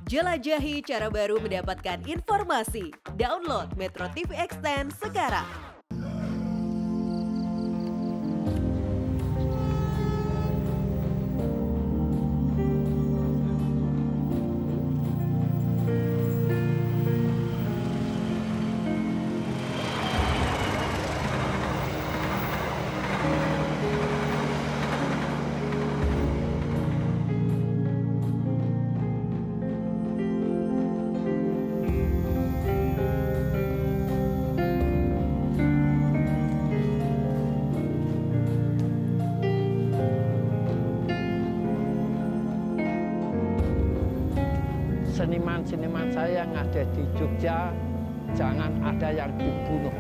Jelajahi cara baru mendapatkan informasi. Download Metro TV Extend sekarang. Seniman-seniman saya yang ada di Jogja, jangan ada yang dibunuh.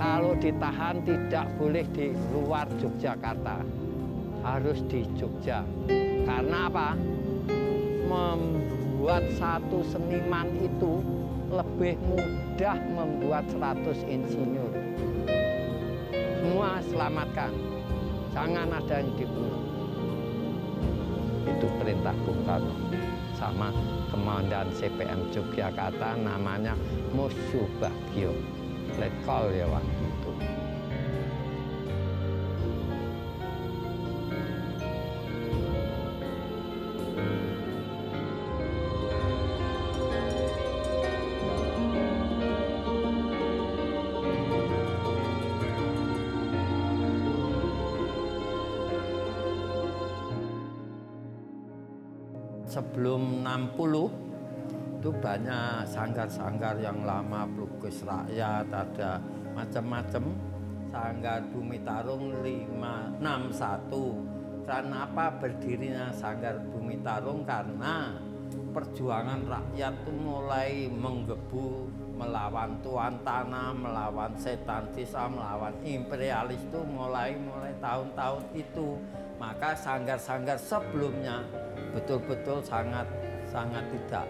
Kalau ditahan tidak boleh di luar Yogyakarta, harus di Jogja. Karena apa? Membuat satu seniman itu lebih mudah membuat 100 insinyur. Semua selamatkan, jangan ada yang dibunuh. Itu perintah Bung Karno sama Komandan CPM Yogyakarta, namanya Musuh Bagio. Letkol ya waktu itu. Sebelum 60 itu banyak sanggar-sanggar yang lama, pelukis rakyat, ada macam-macam. Sanggar Bumi Tarung 561. Kenapa berdirinya Sanggar Bumi Tarung? Karena perjuangan rakyat itu mulai menggebu melawan tuan tanah, melawan setan sisa, melawan imperialis itu mulai tahun-tahun itu. Maka sanggar-sanggar sebelumnya betul-betul sangat tidak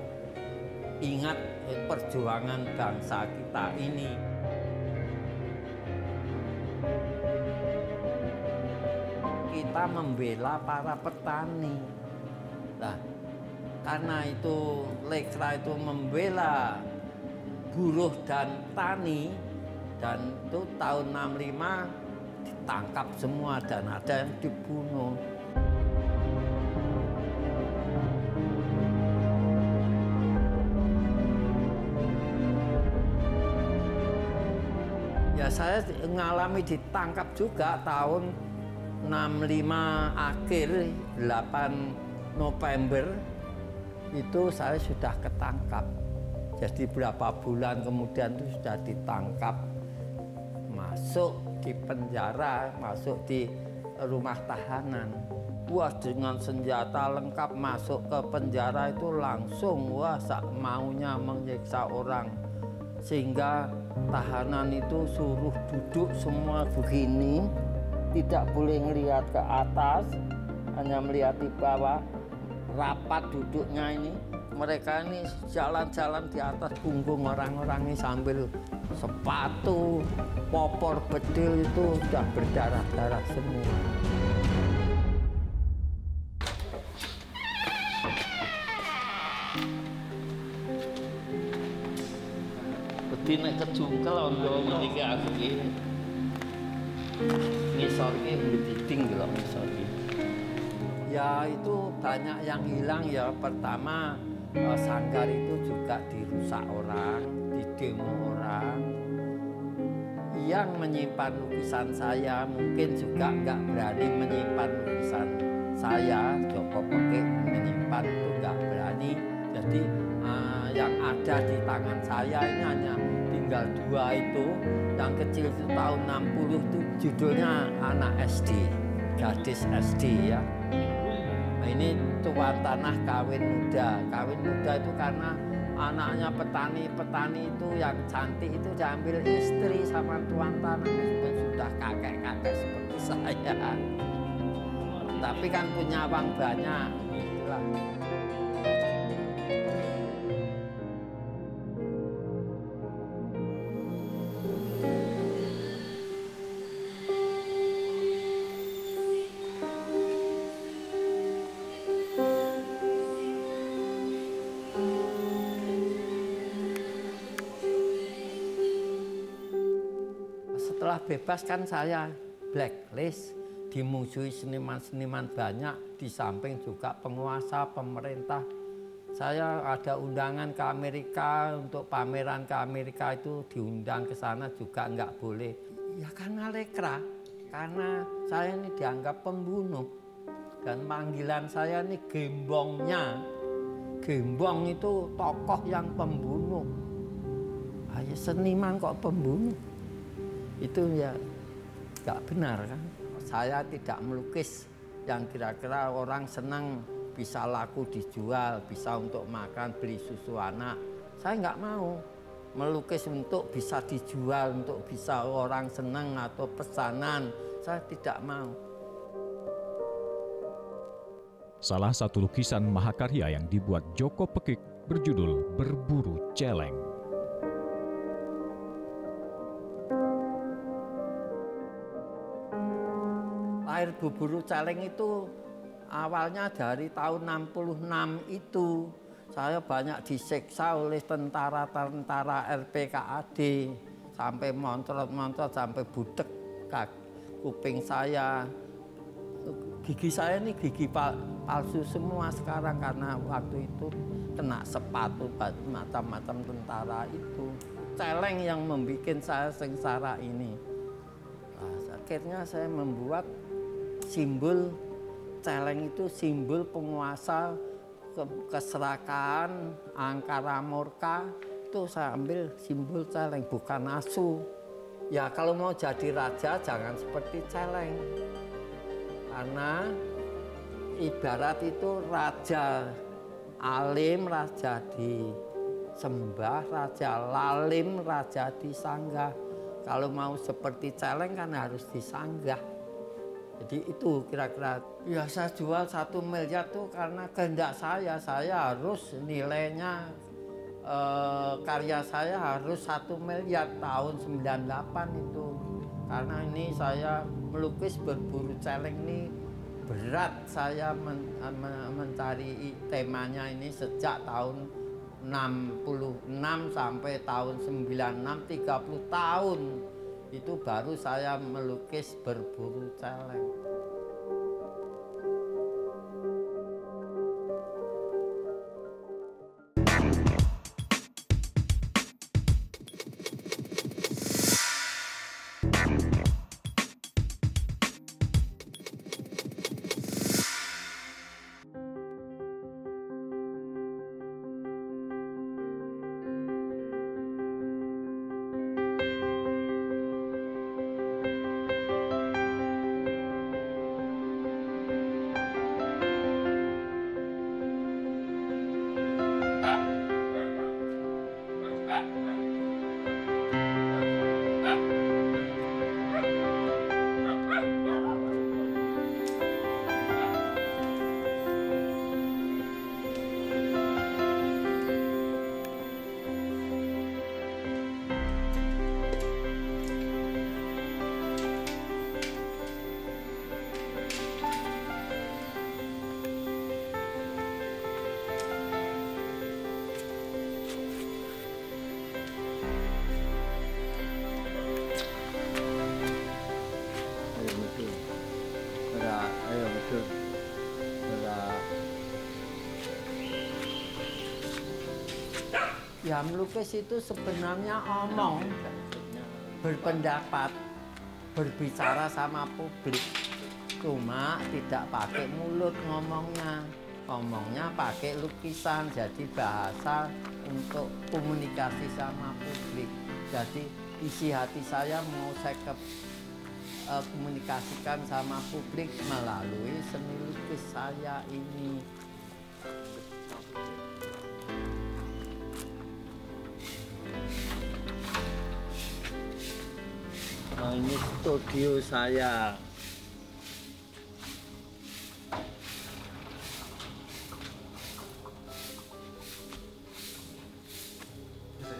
ingat perjuangan bangsa kita ini. Kita membela para petani. Nah, karena itu Lekra itu membela buruh dan tani, dan itu tahun 65 ditangkap semua dan ada yang dibunuh. Ya saya mengalami ditangkap juga tahun 65 akhir, 8 November itu saya sudah ketangkap. Jadi berapa bulan kemudian itu sudah ditangkap, masuk di penjara, masuk di rumah tahanan. Wah, dengan senjata lengkap masuk ke penjara itu langsung maunya menyiksa orang. Sehingga tahanan itu suruh duduk semua begini, tidak boleh melihat ke atas, hanya melihat di bawah, rapat duduknya ini. Mereka ini jalan-jalan di atas punggung orang-orang ini sambil sepatu, popor bedil itu sudah berdarah-darah semua. Nek kejungkel ondo iki aku iki. Ngisor iki mbiding lho ngisor iki. Ya itu banyak yang hilang ya. Pertama sanggar itu juga dirusak orang, didemo orang. Yang menyimpan lukisan saya mungkin juga nggak berani menyimpan lukisan saya. Joko Pekik menyimpan itu nggak berani. Jadi yang ada di tangan saya ini hanya tinggal 2 itu. Yang kecil itu tahun 60 itu judulnya Anak SD, Gadis SD ya. Nah, ini tuan tanah kawin muda. Kawin muda itu karena anaknya petani itu yang cantik itu diambil istri sama tuan tanah, meskipun sudah kakek-kakek seperti saya. Tapi kan punya uang banyak. Itulah. sekolah bebas kan saya blacklist, dimusuhi seniman-seniman banyak, di samping juga penguasa, pemerintah. Saya ada undangan ke Amerika, untuk pameran ke Amerika itu diundang ke sana juga nggak boleh. Ya karena lekra, karena saya ini dianggap pembunuh. Dan panggilan saya ini Gembongnya. Gembong itu tokoh yang pembunuh. Ayo seniman kok pembunuh? Itu ya nggak benar kan. Saya tidak melukis yang kira-kira orang senang, bisa laku dijual, bisa untuk makan, beli susu anak. Saya nggak mau melukis untuk bisa dijual, untuk bisa orang senang atau pesanan. Saya tidak mau. Salah satu lukisan mahakarya yang dibuat Joko Pekik berjudul Berburu Celeng. Lahir Berburu Celeng itu awalnya dari tahun 66 itu. Saya banyak disiksa oleh tentara-tentara RPKAD. Sampai montrot-montrot, sampai budek kuping saya. Gigi saya ini gigi palsu semua sekarang karena waktu itu kena sepatu macam-macam tentara itu. Celeng yang membuat saya sengsara ini. Nah, akhirnya saya membuat simbol celeng itu simbol penguasa, keserakahan, angkara murka. Itu saya ambil simbol celeng, bukan asu. Ya kalau mau jadi raja jangan seperti celeng. Karena ibarat itu raja alim, raja disembah, raja lalim, raja disanggah. Kalau mau seperti celeng kan harus disanggah. Jadi itu kira-kira, ya saya jual 1 miliar tuh karena kehendak saya harus nilainya, karya saya harus 1 miliar tahun 98 itu. Karena ini saya melukis berburu celeng ini berat, saya mencari temanya ini sejak tahun 66 sampai tahun 96, 30 tahun. Itu baru saya melukis berburu celeng. Ya melukis itu sebenarnya omong, berpendapat, berbicara sama publik. Cuma tidak pakai mulut ngomongnya. Ngomongnya pakai lukisan, jadi bahasa untuk komunikasi sama publik. Jadi isi hati saya mau saya komunikasikan sama publik melalui seni lukis saya ini. Nah, ini studio saya.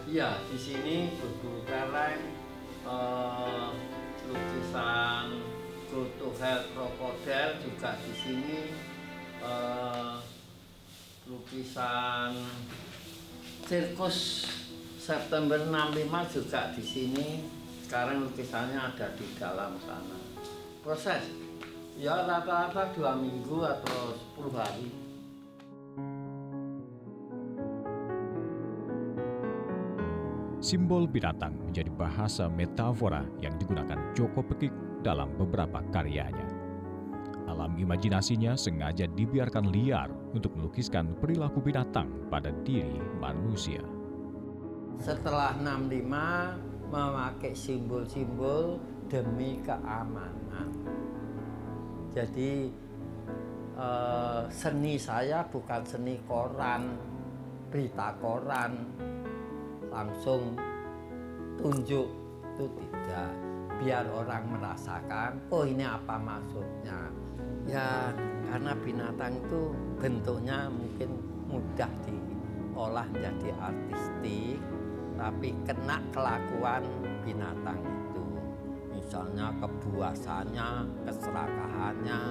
Iya, di sini berburu celeng, lukisan Gotohel krokodil juga di sini, lukisan sirkus September 65 juga di sini. Sekarang lukisannya ada di dalam sana. Proses, ya rata-rata 2 minggu atau 10 hari. Simbol binatang menjadi bahasa metafora yang digunakan Djoko Pekik dalam beberapa karyanya. Alam imajinasinya sengaja dibiarkan liar untuk melukiskan perilaku binatang pada diri manusia. Setelah 65 memakai simbol-simbol demi keamanan. Jadi seni saya bukan seni koran, berita koran, langsung tunjuk, itu tidak. Biar orang merasakan, oh ini apa maksudnya. Ya karena binatang itu bentuknya mungkin mudah diolah menjadi artistik, tapi kena kelakuan binatang itu. Misalnya kebuasannya, keserakahannya,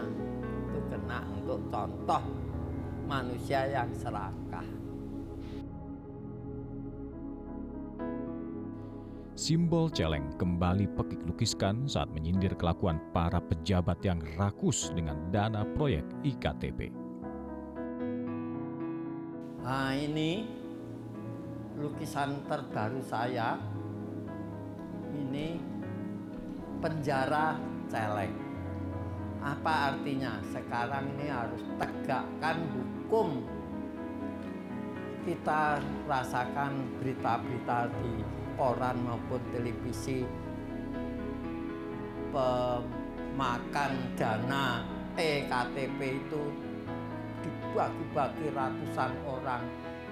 itu kena untuk contoh manusia yang serakah. Simbol celeng kembali Pekik lukiskan saat menyindir kelakuan para pejabat yang rakus dengan dana proyek IKTP. Nah ini lukisan terbaru saya. Ini penjara celeng. Apa artinya? Sekarang ini harus tegakkan hukum. Kita rasakan berita-berita di koran maupun televisi, pemakan dana EKTP itu dibagi-bagi ratusan orang.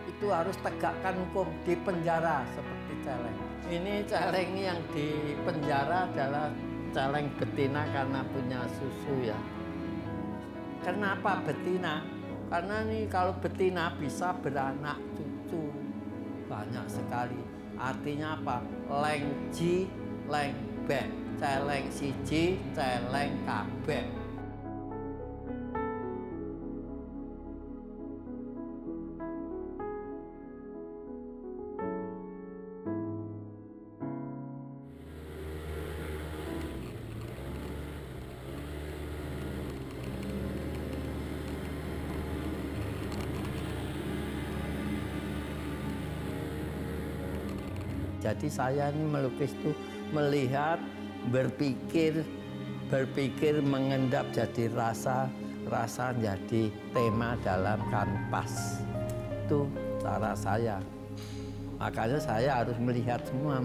Itu harus tegakkan hukum, di penjara seperti celeng. Ini celeng yang di penjara adalah celeng betina karena punya susu ya. Kenapa betina? Karena nih kalau betina bisa beranak cucu banyak sekali. Artinya apa? Lengji, lengbek, celeng siji, celeng kabeh. Jadi saya ini melukis itu melihat, berpikir mengendap jadi rasa jadi tema dalam kanvas. Itu cara saya. Makanya saya harus melihat semua,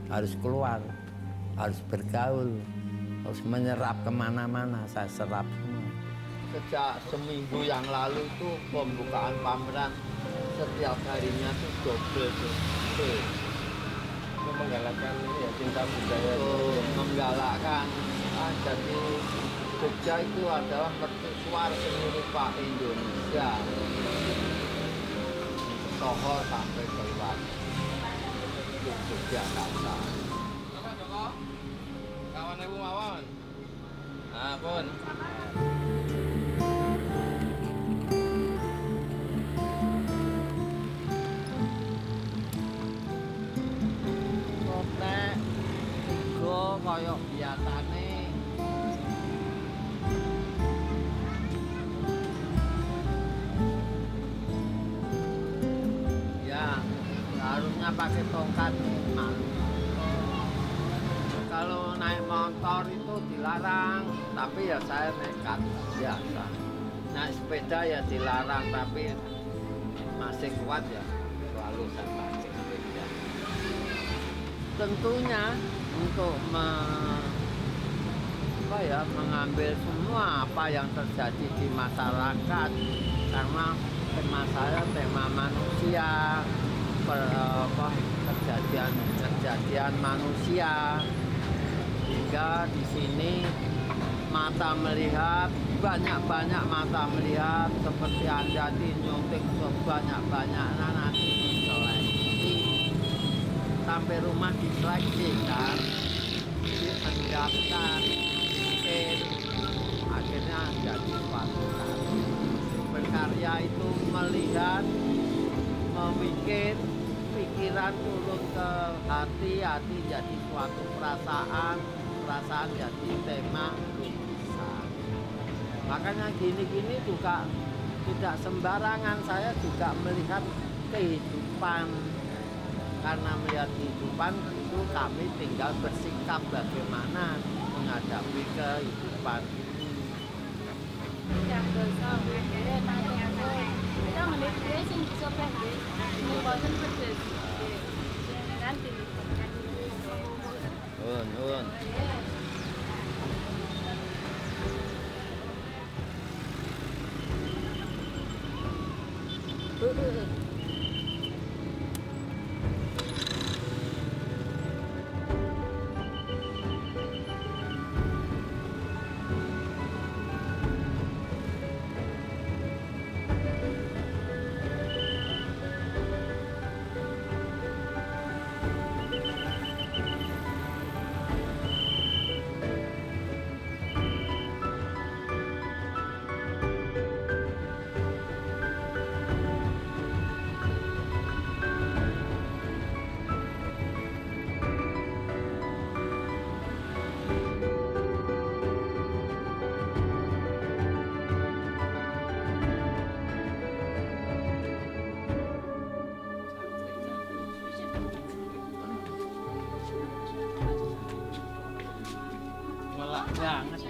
harus keluar, harus bergaul, harus menyerap kemana-mana, saya serap semua. Sejak seminggu yang lalu itu pembukaan pameran setiap harinya itu double. Itu menggalakkan ya, cinta budaya. Menggalakkan. Jadi Jogja itu adalah mercusuar seni rupa Indonesia. Soho sampai keluar. Itu Yogyakarta. Apa Joko? Kawan ibu mawon. Nah, pun. Kaya biasane ya harusnya pakai tongkat malu. Kalau naik motor itu dilarang, tapi ya saya nekat biasa. Naik sepeda ya dilarang, tapi masih kuat ya selalu saya pakai sepeda. Tentunya untuk mengambil semua apa yang terjadi di masyarakat, karena tema saya tema manusia, kejadian manusia, hingga di sini mata melihat banyak mata melihat seperti Anda di nyunting sebanyak-banyak nanti diseleksi sampai rumah diseleksi kan, diendapkan, akhirnya jadi suatu karya. Berkarya itu melihat, memikir, pikiran turun ke hati, hati jadi suatu perasaan, perasaan jadi tema lukisan. Makanya gini-gini juga tidak sembarangan, saya juga melihat kehidupan. Karena melihat kehidupan itu kami tinggal bersikap bagaimana menghadapi kehidupan ini. Nun. Melak banget.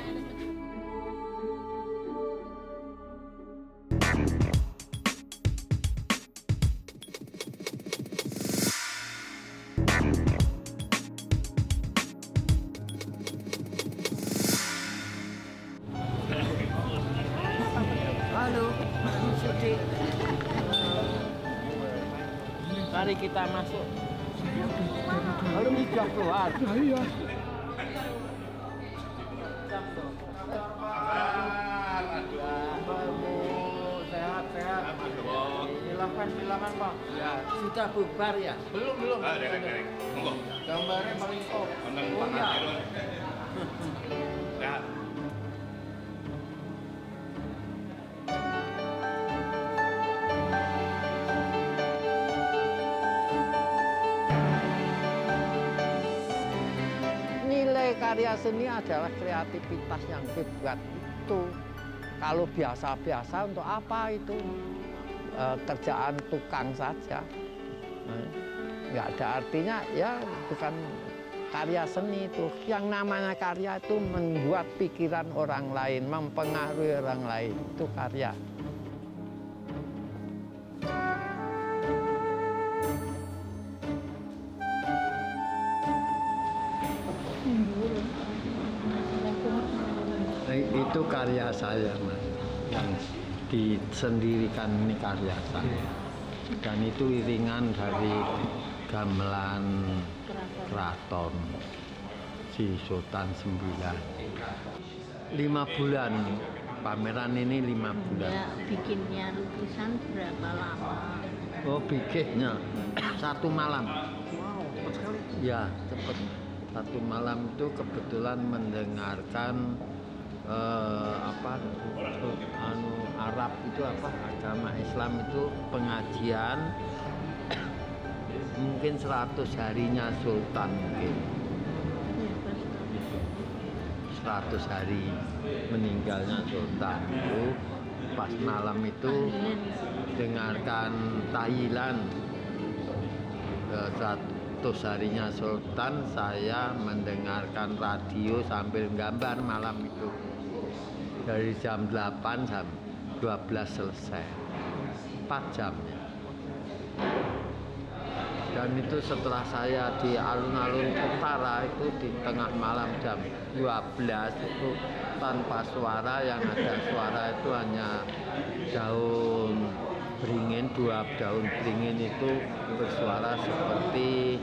Halo, Sudi. Mari kita masuk. Lalu sudah keluar. Iya. Sehat-sehat. Silakan Pak. Ya, sudah bubar ya? Belum. Derek. Monggo. Gambarnya paling top. Wonten Oh pangan ya. irun. Sehat. Nilai karya seni adalah kreativitas yang hebat itu. Kalau biasa-biasa untuk apa itu? Kerjaan tukang saja. Nggak ada artinya, ya bukan karya seni itu. Yang namanya karya itu membuat pikiran orang lain, mempengaruhi orang lain. Itu karya. Itu karya saya, Mas. Yang disendirikan ini karya saya. Dan itu iringan dari gamelan keraton si Sultan 9. 5 bulan. Pameran ini 5 bulan. Ya, bikinnya lukisan berapa lama? Oh, bikinnya 1 malam. Wow, cepat sekali. Ya, cepat. 1 malam itu kebetulan mendengarkan Arab itu agama Islam itu pengajian mungkin 100 harinya Sultan mungkin. 100 hari meninggalnya Sultan itu pas malam itu dengarkan tahlilan 100 harinya Sultan, saya mendengarkan radio sambil gambar malam itu dari jam 8 jam 12 selesai 4 jam ya. Dan itu setelah saya di alun-alun utara itu di tengah malam jam 12 itu tanpa suara, yang ada suara itu hanya daun beringin, 2 daun beringin itu bersuara seperti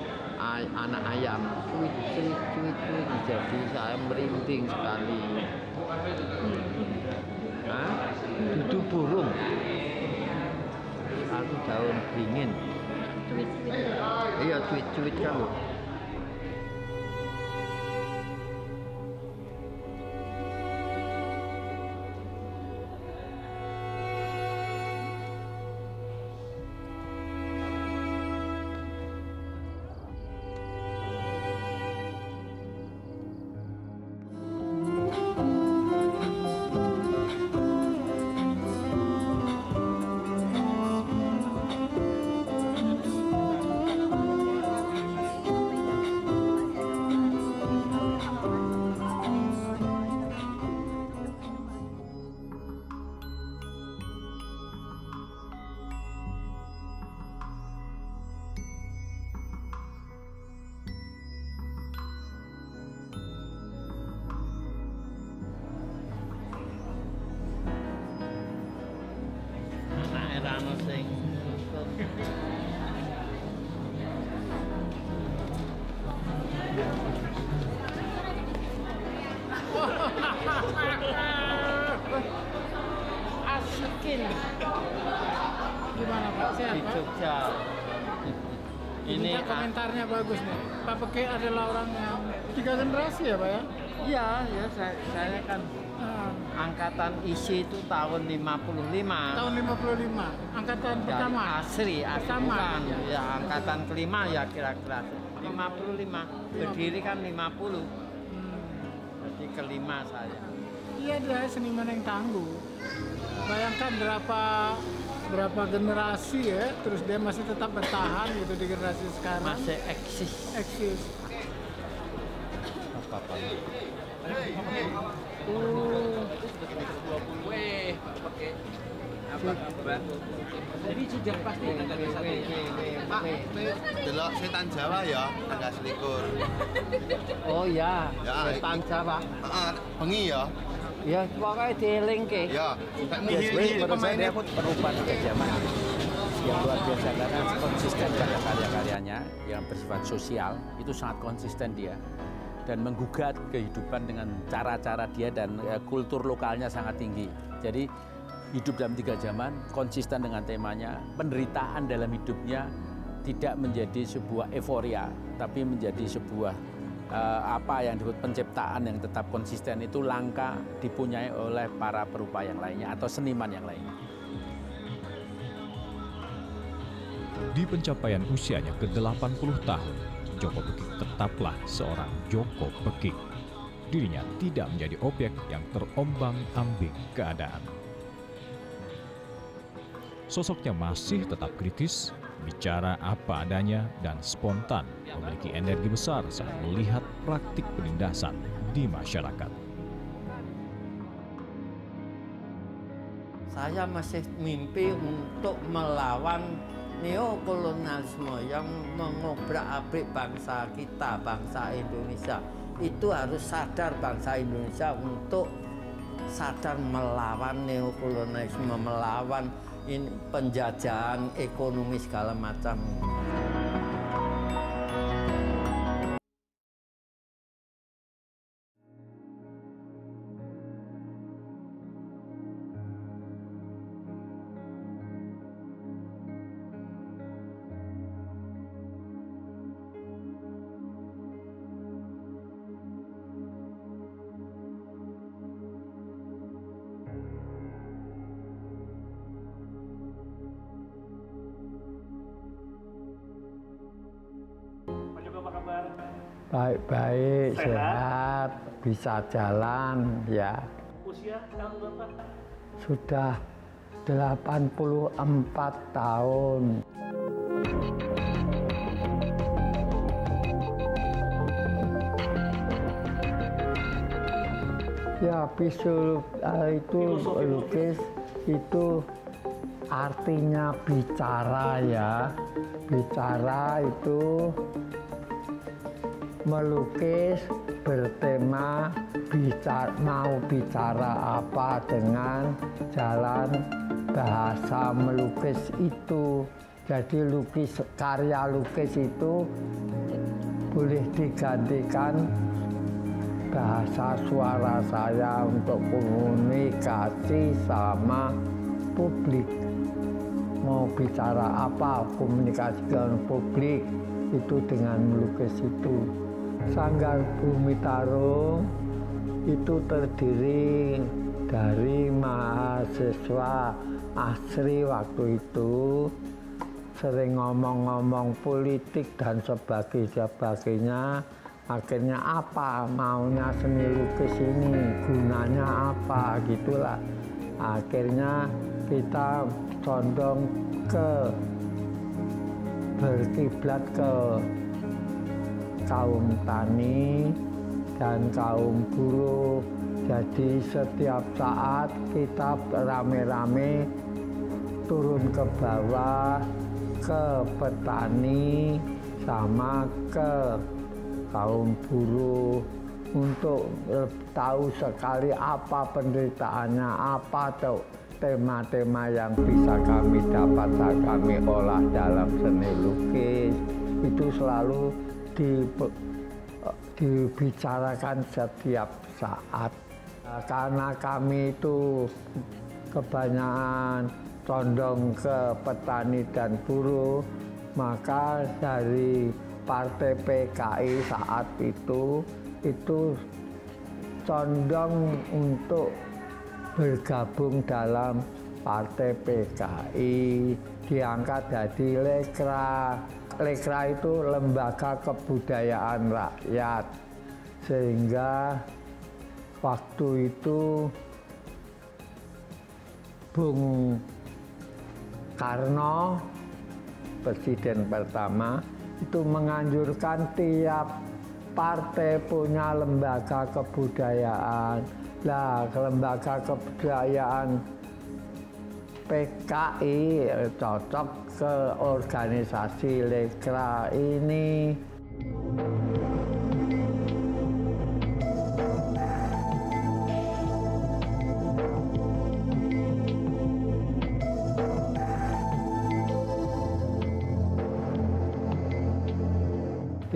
anak ayam, cuit. Jadi saya merinding sekali. Duduk burung, 1 daun beringin. Iya, cuit kamu. gimana Pak? Sehat di Pak? Jogja. Ini komentarnya bagus nih. Pak Peke adalah orang yang 3 generasi ya Pak ya? Iya, ya saya kan angkatan isi itu tahun 55. Tahun 55, angkatan pertama. Asri Pertama, bukan. ya. Ya angkatan kelima ya kira-kira 55. Berdiri kan 50. Jadi kelima saya. Iya, dia seniman yang tangguh. Bayangkan berapa generasi ya, terus dia masih tetap bertahan gitu di generasi sekarang. Masih eksis. Eksis. Apa-apa. Jadi sudah pasti tanggal 21. Pak, delok setan Jawa ya, tanggal 21. Oh ya, Ya, setan Jawa. Heeh, bengi ya. Ya pokoknya dielingke. Ya, menurut saya dia perubahan ke zaman yang luar biasa karena konsisten pada karya-karyanya yang bersifat sosial, itu sangat konsisten dia dan menggugat kehidupan dengan cara-cara dia dan kultur lokalnya sangat tinggi. Jadi hidup dalam 3 zaman, konsisten dengan temanya, penderitaan dalam hidupnya tidak menjadi sebuah euforia, tapi menjadi sebuah apa yang disebut penciptaan yang tetap konsisten, itu langka dipunyai oleh para perupa yang lainnya atau seniman yang lainnya. Di pencapaian usianya ke-80 tahun, Joko Pekik tetaplah seorang Joko Pekik. Dirinya tidak menjadi objek yang terombang-ambing keadaan. Sosoknya masih tetap kritis, bicara apa adanya, dan spontan, memiliki energi besar saat melihat praktik penindasan di masyarakat. Saya masih mimpi untuk melawan neokolonialisme yang mengobrak-abrik bangsa kita, bangsa Indonesia. Itu harus sadar bangsa Indonesia untuk sadar melawan neokolonialisme, melawan penjajahan ekonomi segala macam. Baik-baik, sehat, bisa jalan, ya. Usia sekarang berapa? Sudah 84 tahun. Ya, bisul itu lukis itu artinya bicara ya. Bicara itu melukis bertema mau bicara apa dengan jalan bahasa melukis itu. Jadi karya lukis itu boleh digantikan bahasa suara saya untuk komunikasi sama publik. Mau bicara apa, komunikasi dengan publik itu dengan melukis itu. Sanggar Bumi Tarung itu terdiri dari mahasiswa asri waktu itu, sering ngomong-ngomong politik dan sebagainya. Akhirnya apa maunya seni lukis ini, gunanya apa, gitulah. Akhirnya kita condong ke berkiblat ke kaum tani dan kaum buruh. Jadi setiap saat kita rame-rame turun ke bawah, ke petani sama ke kaum buruh untuk tahu sekali apa penderitaannya, apa tema-tema yang bisa kami dapat saat kami olah dalam seni lukis. Itu selalu dibicarakan setiap saat. Karena kami itu kebanyakan condong ke petani dan buruh, maka dari Partai PKI saat itu condong untuk bergabung dalam Partai PKI, diangkat jadi Lekra. Lekra itu Lembaga Kebudayaan Rakyat, sehingga waktu itu Bung Karno, presiden pertama, itu menganjurkan tiap partai punya lembaga kebudayaan. Nah, lembaga kebudayaan PKI cocok ke organisasi Lekra ini.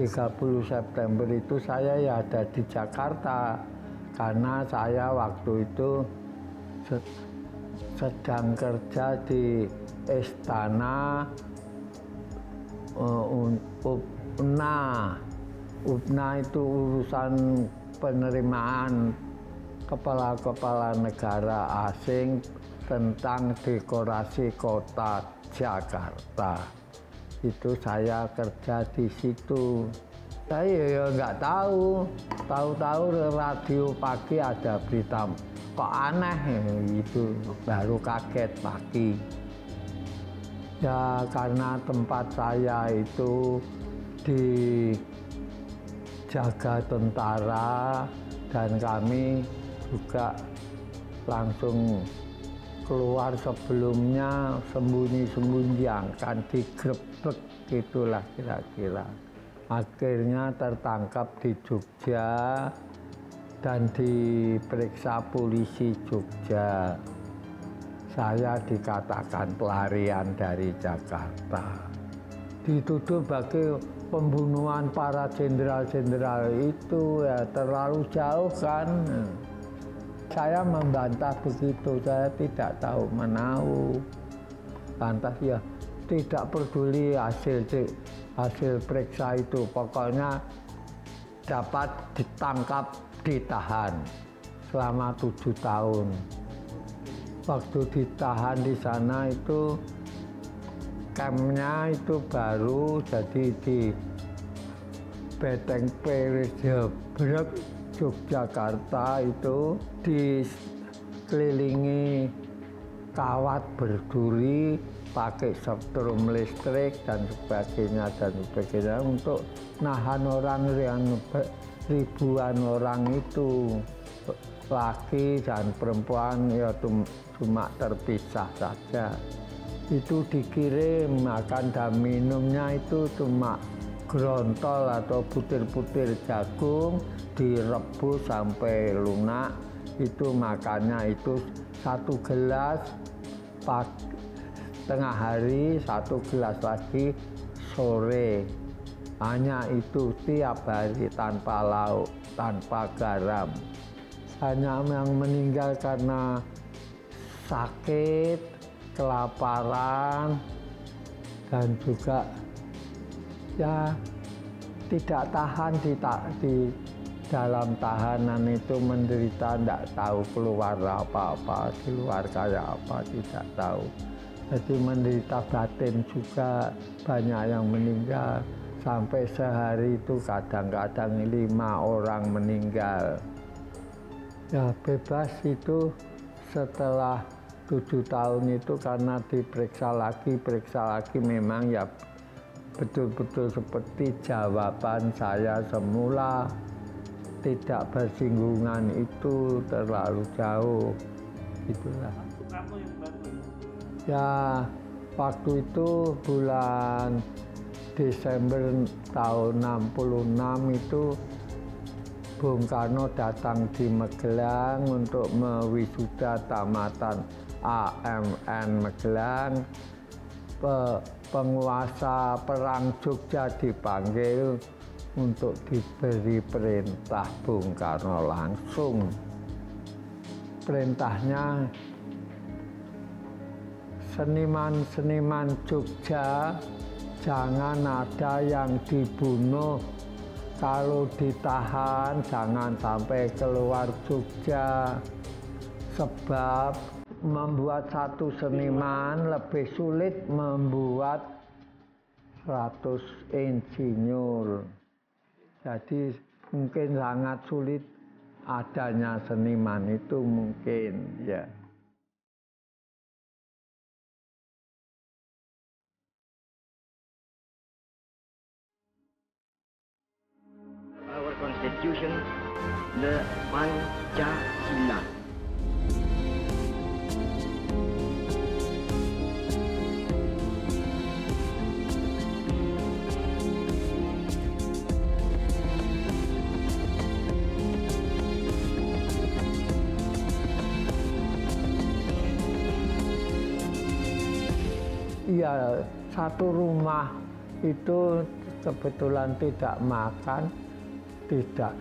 ...30 September itu saya ya ada di Jakarta, karena saya waktu itu sedang kerja di Istana UPNA. UPNA itu urusan penerimaan kepala-kepala negara asing tentang dekorasi kota Jakarta. Itu saya kerja di situ. Saya ya nggak tahu, tahu-tahu radio pagi ada berita, kok aneh gitu, baru kaget pagi. Ya karena tempat saya itu dijaga tentara dan kami juga langsung keluar, sebelumnya sembunyi-sembunyi akan digrebek, gitulah kira-kira. Akhirnya tertangkap di Jogja dan diperiksa polisi Jogja. Saya dikatakan pelarian dari Jakarta. Dituduh sebagai pembunuhan para jenderal-jenderal itu, ya terlalu jauh kan. Saya membantah begitu, saya tidak tahu menahu. Lantas ya tidak peduli hasil periksa itu, pokoknya dapat ditangkap, ditahan selama 7 tahun. Waktu ditahan di sana itu campnya itu baru jadi di Beteng Perejebrek, Yogyakarta, itu dikelilingi kawat berduri, pakai setrum listrik dan sebagainya untuk nahan orang yang ribuan orang itu, laki dan perempuan ya cuma terpisah saja. Itu dikirim, makan dan minumnya itu cuma grontol atau butir-butir jagung direbus sampai lunak. Itu makannya itu 1 gelas tengah hari, 1 gelas lagi sore. Hanya itu tiap hari, tanpa lauk, tanpa garam. Hanya yang meninggal karena sakit, kelaparan, dan juga ya tidak tahan di dalam tahanan itu, menderita, tidak tahu keluar apa-apa, di luar kayak apa, tidak tahu. Jadi menderita batin juga, banyak yang meninggal. Sampai sehari itu kadang-kadang 5 orang meninggal. Ya bebas itu setelah 7 tahun itu, karena diperiksa lagi memang ya betul-betul seperti jawaban saya semula, tidak bersinggungan, itu terlalu jauh, itulah. Ya waktu itu bulan Desember tahun 66 itu Bung Karno datang di Magelang untuk mewisuda tamatan AMN Magelang. Penguasa perang Jogja dipanggil untuk diberi perintah Bung Karno langsung. Perintahnya seniman-seniman Jogja jangan ada yang dibunuh. Kalau ditahan jangan sampai keluar Jogja. Sebab membuat satu seniman lebih sulit membuat 100 insinyur. Jadi mungkin sangat sulit adanya seniman itu mungkin ya. Our Constitution, the Pancasila. Ya, satu rumah itu kebetulan tidak makan, tidak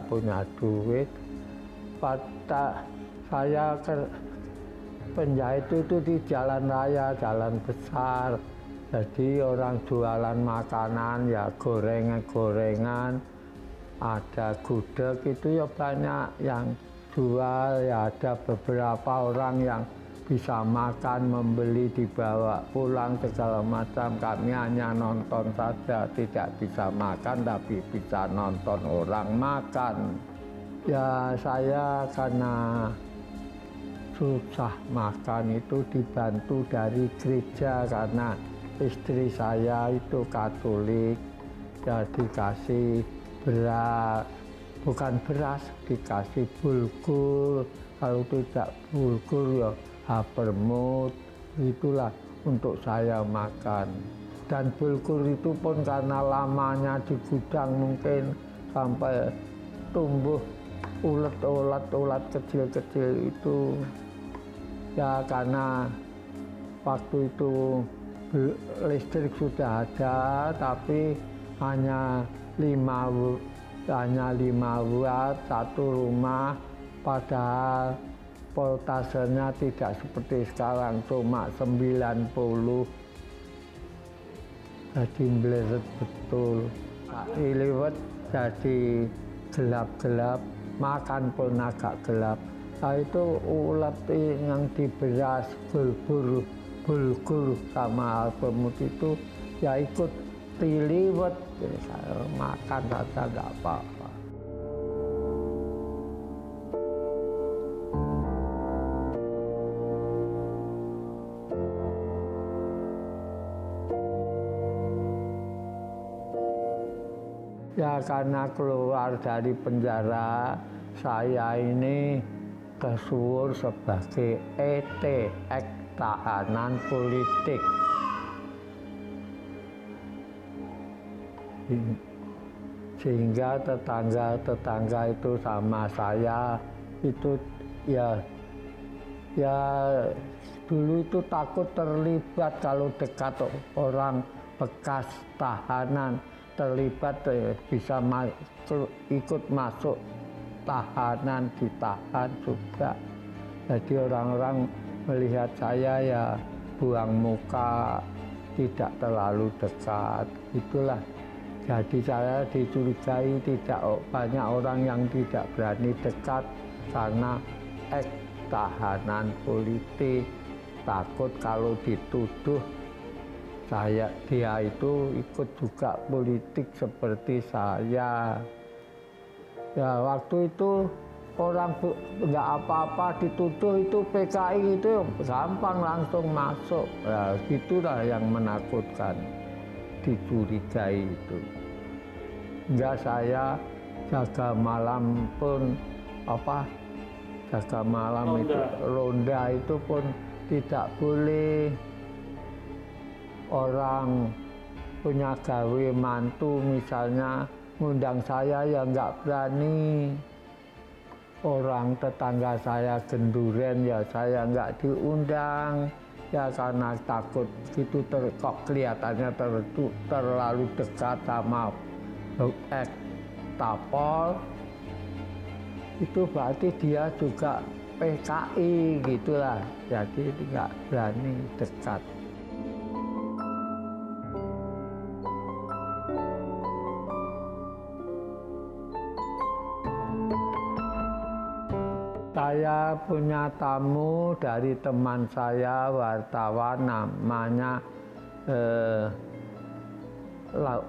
punya duit. Pada saya penjahit itu di jalan raya, jalan besar. Jadi orang jualan makanan ya gorengan, ada gudeg itu ya banyak yang jual, ya ada beberapa orang yang bisa makan, membeli, dibawa pulang segala macam. Kami hanya nonton saja, tidak bisa makan tapi bisa nonton orang makan. Ya saya karena susah makan itu dibantu dari gereja karena istri saya itu Katolik, ya dikasih beras, bukan beras, dikasih bulgur. Kalau tidak bulgur ya habermut, itulah untuk saya makan. Dan bulgur itu pun karena lamanya di gudang mungkin sampai tumbuh ulat kecil-kecil itu. Ya karena waktu itu listrik sudah ada, tapi hanya 5 watt satu rumah, padahal voltasenya tidak seperti sekarang, cuma 90. Jadi meleret betul. Liwet jadi gelap-gelap, makan pun agak gelap. Nah itu ulat yang di beras, bulgur sama alpemut itu ya ikut diliwet. Makan saja nggak apa-apa. Ya karena keluar dari penjara, saya ini kesuwur sebagai ET, tahanan politik. Sehingga tetangga-tetangga itu sama saya itu ya dulu itu takut terlibat kalau dekat orang bekas tahanan. Terlibat bisa ikut masuk tahanan, ditahan juga. Jadi orang-orang melihat saya ya buang muka, tidak terlalu dekat. Itulah. Jadi saya dicurigai, tidak banyak orang yang tidak berani dekat karena tahanan politik. Takut kalau dituduh dia itu ikut juga politik seperti saya. Ya waktu itu orang nggak apa-apa dituduh itu PKI itu gampang langsung masuk. Ya gitulah yang menakutkan, dicurigai itu. Enggak, saya jaga malam pun jaga malam itu ronda itu pun tidak boleh. Orang punya gawe mantu misalnya ngundang saya ya nggak berani. Orang tetangga saya genduren ya saya nggak diundang. Ya karena takut gitu kok kelihatannya terlalu dekat sama Tapol. Itu berarti dia juga PKI gitulah, jadi nggak berani dekat. Saya punya tamu dari teman saya wartawan, namanya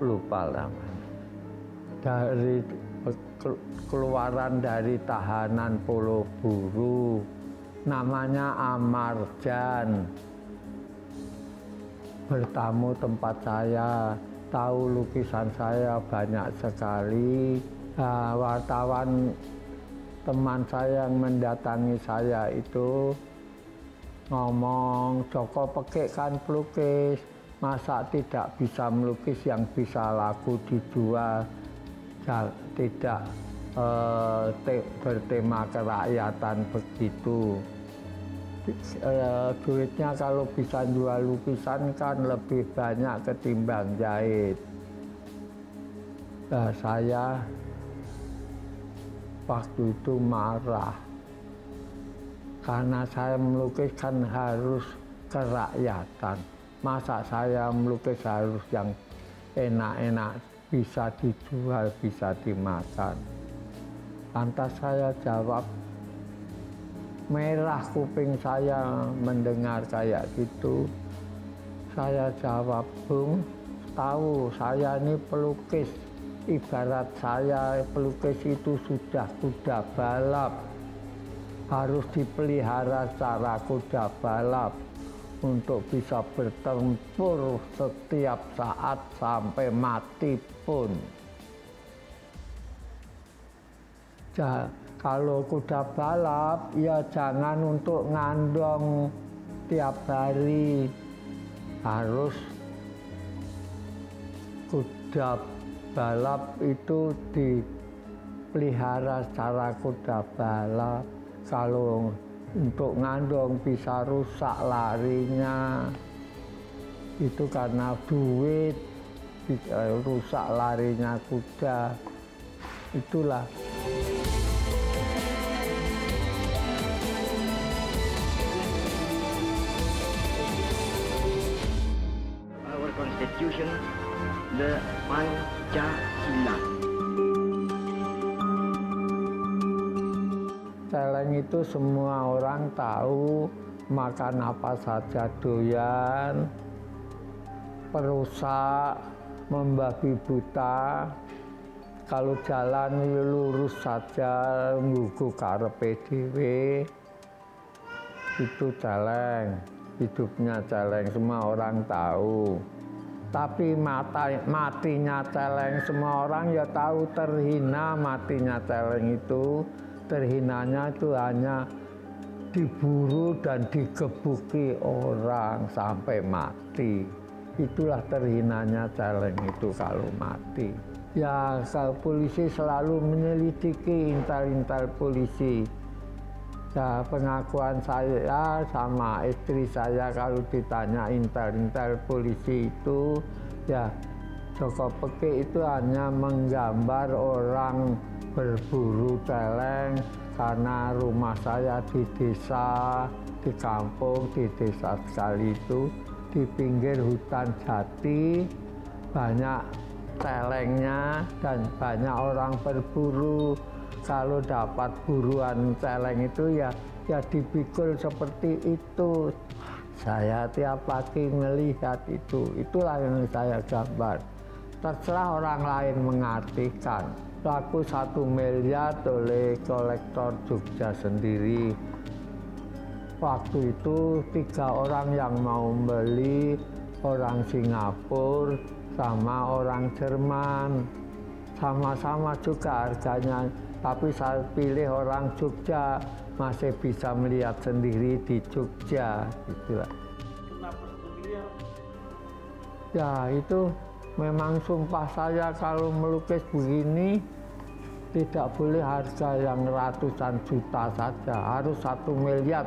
lupa namanya, dari keluaran dari tahanan Pulau Buru, namanya Amarjan. Bertamu tempat saya, tahu lukisan saya banyak sekali. Wartawan teman saya yang mendatangi saya itu ngomong, Joko Pekik kan pelukis, masa tidak bisa melukis yang bisa laku dijual, tidak bertema kerakyatan begitu. Duitnya kalau bisa jual lukisan kan lebih banyak ketimbang jahit. Saya waktu itu marah karena saya melukis kan harus kerakyatan, masa saya melukis harus yang enak-enak, bisa dijual, bisa dimakan. Lantas saya jawab, merah kuping saya mendengar kayak gitu. Saya jawab, Bung, tahu saya ini pelukis. Ibarat saya pelukis itu sudah kuda balap, harus dipelihara secara kuda balap untuk bisa bertempur setiap saat sampai mati pun. Kalau kuda balap ya jangan untuk ngandong tiap hari, harus kuda balap itu dipelihara secara kuda balap. Kalau untuk ngandong bisa rusak larinya, itu karena duit, rusak larinya kuda. Itulah. Our Constitution, the Pancasila. Celeng itu semua orang tahu, makan apa saja doyan, perusak, membabi buta. Kalau jalan lurus saja, nggugu karepe dhewe. Itu celeng, hidupnya celeng, semua orang tahu. Tapi matinya celeng semua orang ya tahu, terhina matinya celeng itu. Terhinanya itu hanya diburu dan digebuki orang sampai mati. Itulah terhinanya celeng itu kalau mati. Ya, kalau polisi selalu menyelidiki, intel-intel polisi. Ya, pengakuan saya sama istri saya kalau ditanya intel-intel polisi itu, ya Joko Pekik itu hanya menggambar orang berburu celeng karena rumah saya di desa, di kampung, di desa sekali itu, di pinggir hutan jati, banyak celengnya dan banyak orang berburu. Kalau dapat buruan celeng itu ya dipikul seperti itu. Saya tiap pagi melihat itu, itulah yang saya gambar. Terserah orang lain mengartikan. Laku 1 miliar oleh kolektor Jogja sendiri. Waktu itu 3 orang yang mau beli, orang Singapura sama orang Jerman. Sama-sama juga harganya, tapi saya pilih orang Jogja, masih bisa melihat sendiri di Jogja. Itulah. Ya itu memang sumpah saya kalau melukis begini tidak boleh harga yang ratusan juta saja, harus 1 miliar,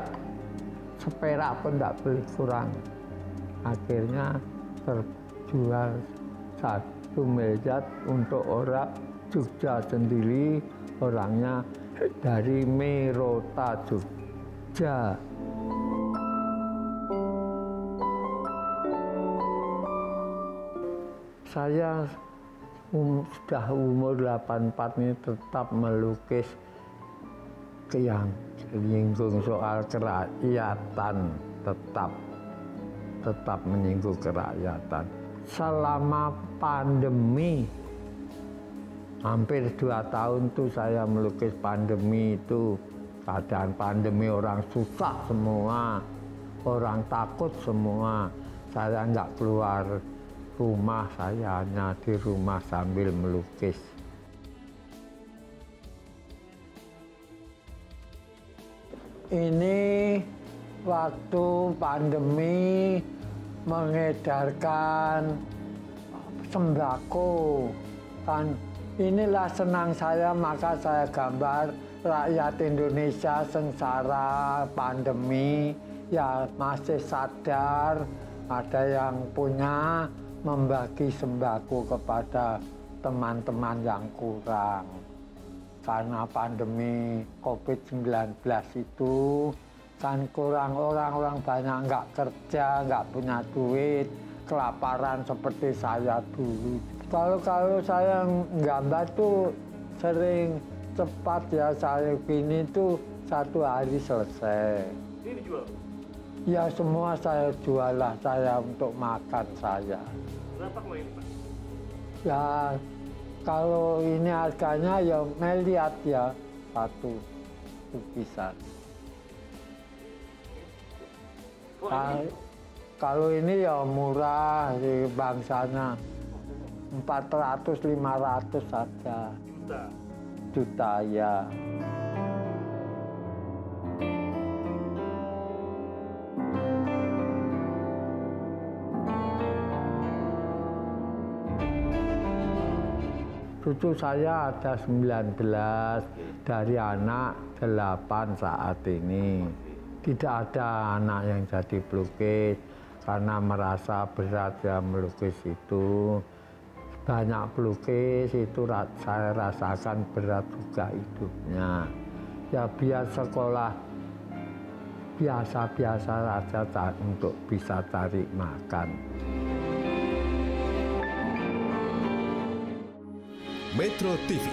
seperak pun tidak boleh kurang. Akhirnya terjual 1 miliar untuk orang Jogja sendiri, orangnya dari Merota kerja. Saya sudah umur 84 ini tetap melukis yang menyinggung soal kerakyatan, tetap menyinggung kerakyatan. Selama pandemi, hampir 2 tahun tuh saya melukis pandemi itu. Keadaan pandemi, orang susah semua, orang takut semua. Saya nggak keluar rumah, saya hanya di rumah sambil melukis. Ini waktu pandemi mengedarkan sembako. Kan inilah senang saya, maka saya gambar rakyat Indonesia sengsara pandemi, ya masih sadar, ada yang punya, membagi sembako kepada teman-teman yang kurang. Karena pandemi COVID-19 itu kan kurang, orang banyak nggak kerja, nggak punya duit, kelaparan seperti saya dulu. Kalau saya gambar tuh sering cepat ya, saya gini tuh 1 hari selesai. Ini dijual? Ya semua saya jual lah, saya untuk makan saya. Berapa kok ini, Pak? Ya kalau ini harganya ya melihat ya, 1 lukisan. Kalau ini ya murah di bangsanya, 400-500 saja. Juta ya. Cucu saya ada 19, dari anak 8 saat ini. Tidak ada anak yang jadi pelukis karena merasa berat ya melukis itu. Banyak pelukis itu saya rasakan berat juga hidupnya. Ya biar sekolah biasa-biasa saja untuk bisa cari makan. Metro TV